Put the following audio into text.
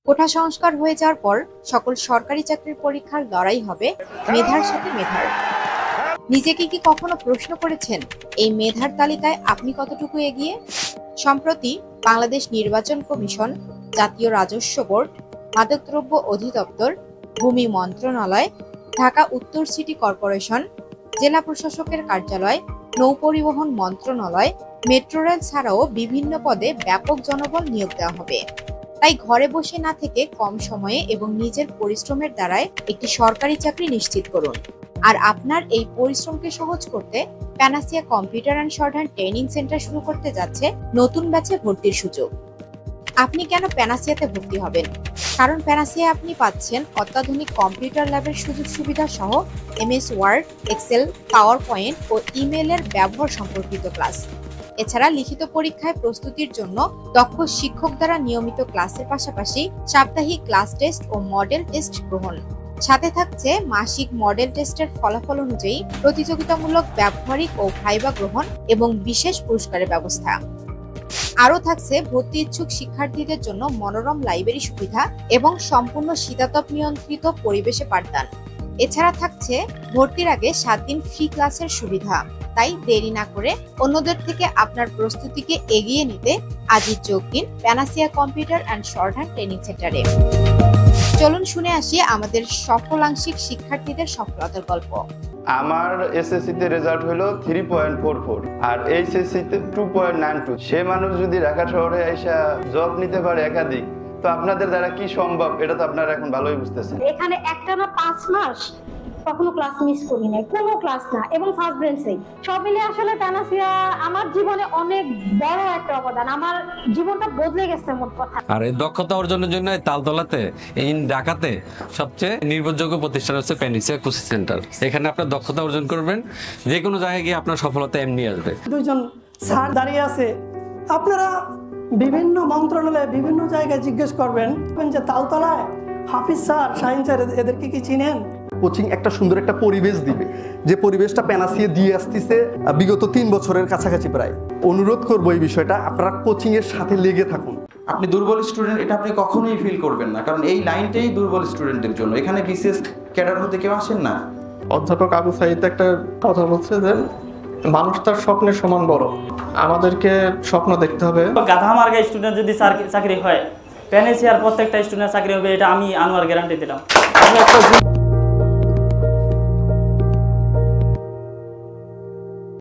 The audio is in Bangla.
কোটা সংস্কার হয়ে যাওয়ার পর সকল সরকারি চাকরির পরীক্ষার লড়াই হবে মেধার সাথে মেধার। নিজেকে কি কখনো প্রশ্ন করেছেন এই মেধার তালিকায় আপনি কতটুকু এগিয়ে? সম্প্রতি বাংলাদেশ নির্বাচন কমিশন, জাতীয় রাজস্ব বোর্ড, মাদকদ্রব্য অধিদপ্তর, ভূমি মন্ত্রণালয়, ঢাকা উত্তর সিটি কর্পোরেশন, জেলা প্রশাসকের কার্যালয়, নৌপরিবহন মন্ত্রণালয়, মেট্রো রেল ছাড়াও বিভিন্ন পদে ব্যাপক জনবল নিয়োগ দেওয়া হবে। তাই ঘরে বসে না থেকে কম সময়ে এবং নিজের পরিশ্রমের দ্বারায় একটি সরকারি চাকরি নিশ্চিত করুন। আর আপনার এই পরিশ্রমকে সহজ করতে panacea computer and shorthand training centre শুরু করতে যাচ্ছে নতুন ব্যাচে ভর্তির সুযোগ। আপনি কেন প্যানাসিয়াতে ভর্তি হবেন? কারণ প্যানাসিয়া আপনি পাচ্ছেন অত্যাধুনিক কম্পিউটার ল্যাবের সুযোগ সুবিধা সহ MS Word, Excel, PowerPoint ও ইমেইলের ব্যবহার সম্পর্কিত ক্লাস। এছাড়া লিখিত পরীক্ষায় প্রস্তুতির জন্য দক্ষ শিক্ষক দ্বারা নিয়মিত ক্লাসের পাশাপাশি সাপ্তাহিক ক্লাস টেস্ট ও মডেল টেস্ট গ্রহণ। সাথে থাকছে মাসিক মডেল টেস্টের ফলাফল অনুযায়ী প্রতিযোগিতামূলক ব্যবহারিক ও ভাইবা গ্রহণ এবং বিশেষ পুরস্কারের ব্যবস্থা। আরও থাকছে ভর্তি ইচ্ছুক শিক্ষার্থীদের জন্য মনোরম লাইব্রেরি সুবিধা এবং সম্পূর্ণ শীতাতপ নিয়ন্ত্রিত পরিবেশে পাঠদান। এছাড়া থাকছে ভর্তির আগে 7 দিন ফ্রি ক্লাসের সুবিধা। তাই দেরি না করে অন্যদের থেকে আপনার প্রস্তুতিকে এগিয়ে নিতে আজই যোগ দিন panacea computer and shorthand training সেন্টারে। চলুন শুনে আসি আমাদের সফল আংশিক শিক্ষার্থীদের সফলতার গল্প। আমার এসএসসি তে রেজাল্ট হলো 3.44 আর এইচএসসি তে 2.92। সে মানুষ যদি ঢাকা শহরে এসে জব নিতে পারে একাধিক, তো আপনাদের দ্বারা কি সম্ভব এটা তো আপনারা এখন ভালোই বুঝতেছেন। এখানে একটানা 5 মাস কখনো ক্লাস মিস করি নাই, কোনো ক্লাস না, এবং ফার্স্ট বেঞ্চেই। সব মিলে আসলে প্যানাসিয়া আমার জীবনে অনেক বড় একটা অবদান, আমার জীবনটা বদলে গেছে মোট কথা। আর এই দক্ষতা অর্জনের জন্য তালতলাতে এই ঢাকাতে সবচেয়ে নির্ভরযোগ্য প্রতিষ্ঠান হচ্ছে প্যানাসিয়া কোচিং সেন্টার। এখানে আপনার দক্ষতা অর্জন করবেন, যে কোনো জায়গায় গিয়ে আপনার সফলতা এমনি আসবে। দুইজন স্যার দাঁড়িয়ে আছে, আপনারা বিভিন্ন মন্ত্রণালয়ে বিভিন্ন জায়গায় জিজ্ঞেস করবেন যে তালতলায় হাফিজ স্যার, শাহিন স্যার, এদেরকে কি চিনেন? কোচিং একটা সুন্দর একটা পরিবেশ দিবে, যে পরিবেশটা প্যানাসিয়া দিয়ে আসতেছে বিগত 3 বছরের কাছাকাছি প্রায়। অনুরোধ করবো এই বিষয়টা আপনারা কোচিং এর সাথে লেগে থাকুন। আপনি দুর্বল স্টুডেন্ট এটা আপনি কখনোই ফিল করবেন না, কারণ এই লাইনটাই দুর্বল স্টুডেন্টদের জন্য। এখানে বিশেষ ক্যাডার হতে কেউ আসেন না। অধ্যাপক আবু সাঈদ একটা কথা বলছে যে মানুষ তার স্বপ্নের সমান বড়, আমাদেরকে স্বপ্ন দেখতে হবে। গাধা মার্কা স্টুডেন্ট যদি চাকরি হয়, প্যানাসিয়ার প্রত্যেকটা স্টুডেন্ট চাকরি হবে, এটা আমি আনোয়ার গ্যারান্টি দিলাম।